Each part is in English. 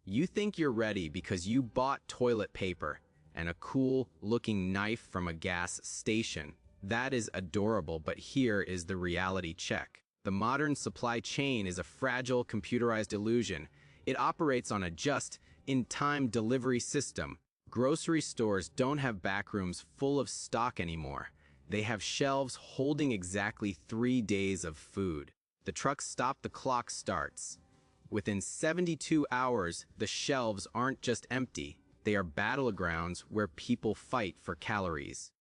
You think you're ready because you bought toilet paper and a cool-looking knife from a gas station. That is adorable, but here is the reality check. The modern supply chain is a fragile, computerized illusion. It operates on a just-in-time delivery system. Grocery stores don't have backrooms full of stock anymore. They have shelves holding exactly 3 days of food. The trucks stop, the clock starts. Within 72 hours, the shelves aren't just empty. They are battlegrounds where people fight for calories.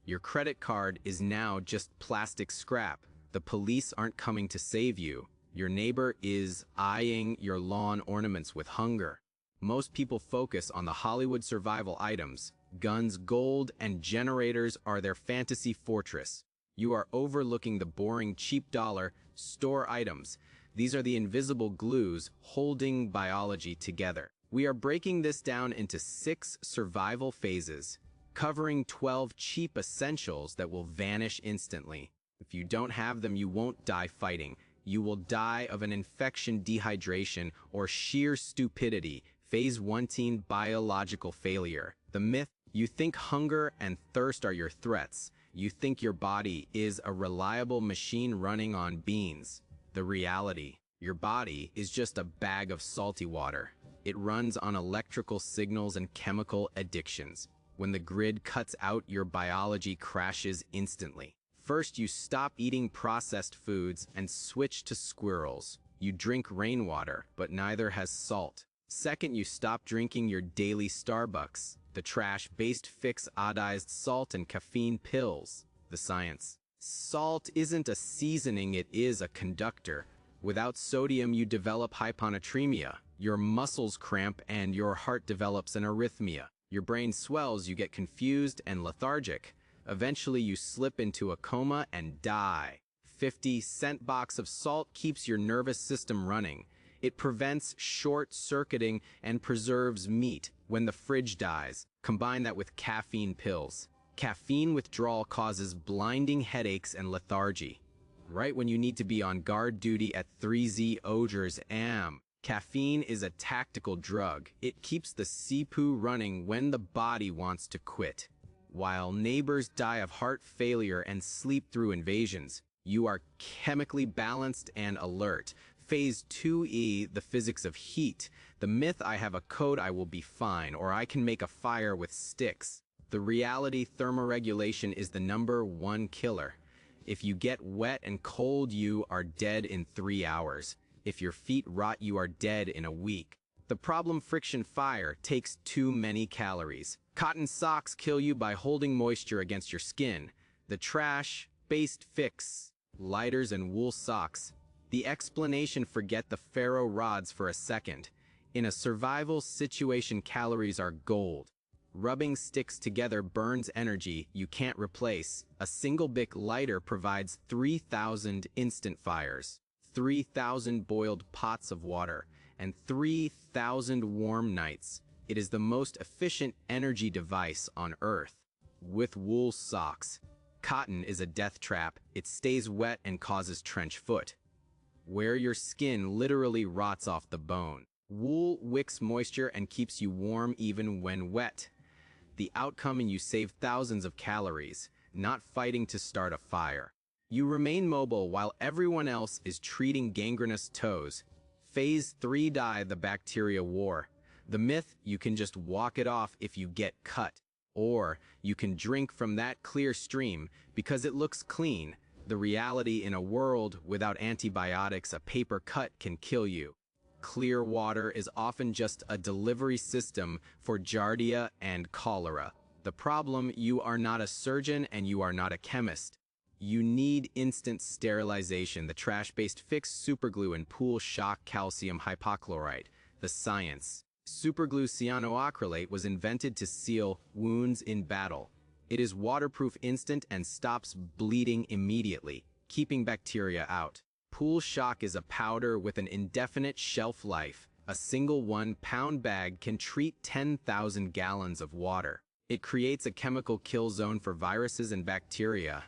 Your credit card is now just plastic scrap. The police aren't coming to save you. Your neighbor is eyeing your lawn ornaments with hunger. Most people focus on the Hollywood survival items. Guns, gold, and generators are their fantasy fortress. You are overlooking the boring cheap dollar store items. These are the invisible glues holding biology together. We are breaking this down into 6 survival phases, covering 12 cheap essentials that will vanish instantly. If you don't have them, you won't die fighting. You will die of an infection, dehydration, or sheer stupidity. Phase 1, biological failure. The myth: you think hunger and thirst are your threats. You think your body is a reliable machine running on beans. The reality: your body is just a bag of salty water. It runs on electrical signals and chemical addictions. When the grid cuts out, your biology crashes instantly. First, you stop eating processed foods and switch to squirrels. You drink rainwater, but neither has salt. Second, you stop drinking your daily Starbucks, the trash-based fix iodized salt and caffeine pills. The science: salt isn't a seasoning, it is a conductor. Without sodium, you develop hyponatremia. Your muscles cramp and your heart develops an arrhythmia. Your brain swells, you get confused and lethargic. Eventually, you slip into a coma and die. 50-cent box of salt keeps your nervous system running. It prevents short-circuiting and preserves meat. When the fridge dies, combine that with caffeine pills. Caffeine withdrawal causes blinding headaches and lethargy. Right when you need to be on guard duty at 3Z Ogres AM. Caffeine is a tactical drug. It keeps the CPU running when the body wants to quit. While neighbors die of heart failure and sleep through invasions, you are chemically balanced and alert. Phase 2E, the physics of heat. The myth: I have a coat, I will be fine, or I can make a fire with sticks. The reality: thermoregulation is the #1 killer. If you get wet and cold, you are dead in 3 hours. If your feet rot, you are dead in a week. The problem: friction fire takes too many calories. Cotton socks kill you by holding moisture against your skin. The trash-based fix: lighters and wool socks. The explanation: forget the ferro rods for a second. In a survival situation, calories are gold. Rubbing sticks together burns energy you can't replace. A single Bic lighter provides 3,000 instant fires, 3,000 boiled pots of water, and 3,000 warm nights. It is the most efficient energy device on Earth. With wool socks. Cotton is a death trap. It stays wet and causes trench foot, where your skin literally rots off the bone. Wool wicks moisture and keeps you warm even when wet. The outcome: you save thousands of calories, not fighting to start a fire. You remain mobile while everyone else is treating gangrenous toes. Phase 3, the bacteria war. The myth: you can just walk it off if you get cut. Or you can drink from that clear stream because it looks clean. The reality: in a world without antibiotics, a paper cut can kill you. Clear water is often just a delivery system for giardia and cholera. The problem: you are not a surgeon and you are not a chemist. You need instant sterilization. The trash-based fix: superglue and pool shock calcium hypochlorite. The science: superglue cyanoacrylate was invented to seal wounds in battle. It is waterproof, instant, and stops bleeding immediately, keeping bacteria out. Pool shock is a powder with an indefinite shelf life. A single 1-pound bag can treat 10,000 gallons of water. It creates a chemical kill zone for viruses and bacteria.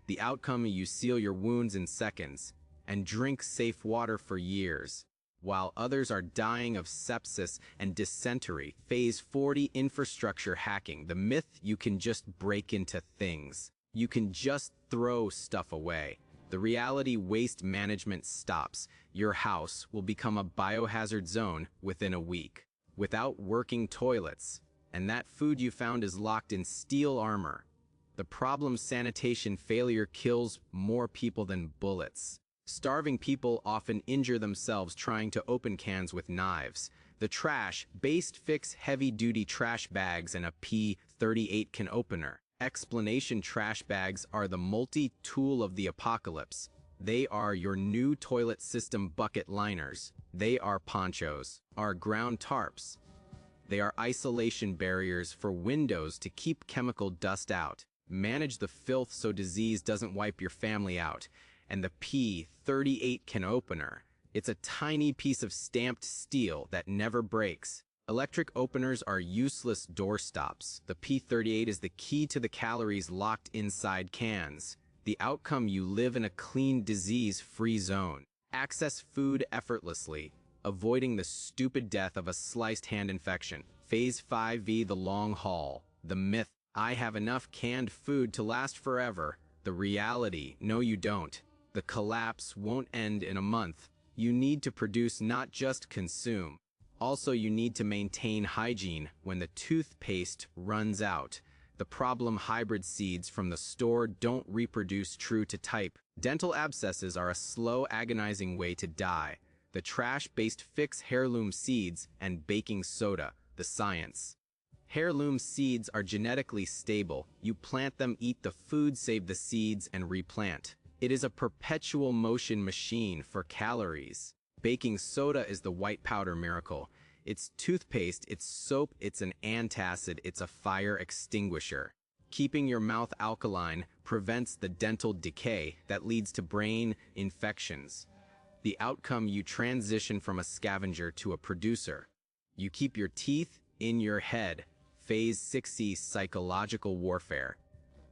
The outcome: you seal your wounds in seconds and drink safe water for years. while others are dying of sepsis and dysentery. Phase 40, infrastructure hacking. The myth you can just break into things. You can just throw stuff away. The reality, waste management stops. Your house will become a biohazard zone within a week. Without working toilets, and that food you found is locked in steel armor. The problem, sanitation failure kills more people than bullets. Starving people often injure themselves trying to open cans with knives. The trash, based fix heavy-duty trash bags and a P38 can opener. Explanation, trash bags are the multi-tool of the apocalypse. They are your new toilet system bucket liners. They are ponchos, are ground tarps. They are isolation barriers for windows to keep chemical dust out. Manage the filth so disease doesn't wipe your family out. And the P38 can opener. It's a tiny piece of stamped steel that never breaks. Electric openers are useless doorstops. The P38 is the key to the calories locked inside cans. The outcome, you live in a clean, disease-free zone. Access food effortlessly, avoiding the stupid death of a sliced hand infection. Phase 5V, the long haul. The myth, I have enough canned food to last forever. The reality, no you don't. The collapse won't end in a month. You need to produce, not just consume. Also, you need to maintain hygiene when the toothpaste runs out. The problem, hybrid seeds from the store don't reproduce true to type. Dental abscesses are a slow, agonizing way to die. The trash-based fix, heirloom seeds and baking soda, the science. Heirloom seeds are genetically stable. You plant them, eat the food, save the seeds, and replant. It is a perpetual motion machine for calories. Baking soda is the white powder miracle. It's toothpaste, it's soap, it's an antacid, it's a fire extinguisher. Keeping your mouth alkaline prevents the dental decay that leads to brain infections. The outcome, you transition from a scavenger to a producer. You keep your teeth in your head. Phase 6C, psychological warfare.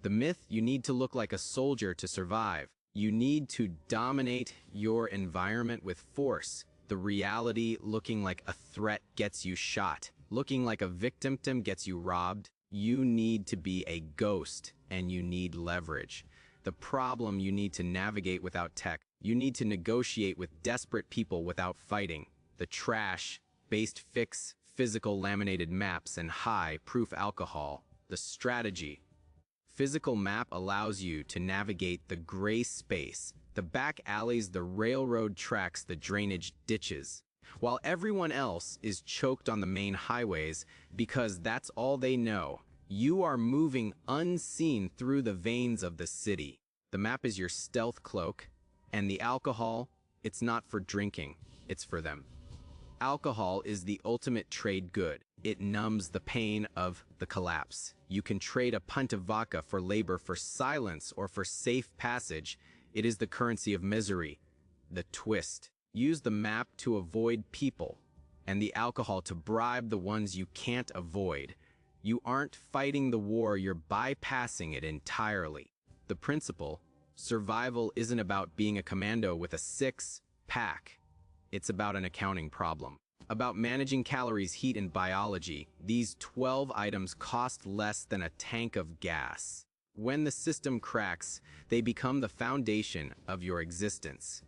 The myth, you need to look like a soldier to survive. You need to dominate your environment with force. The reality, looking like a threat gets you shot. Looking like a victim gets you robbed. You need to be a ghost, and you need leverage. The problem, you need to navigate without tech. You need to negotiate with desperate people without fighting. The trash-based fix, physical laminated maps and high-proof alcohol. The strategy. Physical map allows you to navigate the gray space, the back alleys, the railroad tracks, the drainage ditches, while everyone else is choked on the main highways because that's all they know. You are moving unseen through the veins of the city. The map is your stealth cloak, and the alcohol, it's not for drinking, it's for them. Alcohol is the ultimate trade good. It numbs the pain of the collapse. You can trade a pint of vodka for labor, for silence, or for safe passage. It is the currency of misery. The twist. Use the map to avoid people, and the alcohol to bribe the ones you can't avoid. You aren't fighting the war, you're bypassing it entirely. The principle, survival isn't about being a commando with a six-pack. It's about an accounting problem. About managing calories, heat, and biology. These 12 items cost less than a tank of gas. When the system cracks, they become the foundation of your existence.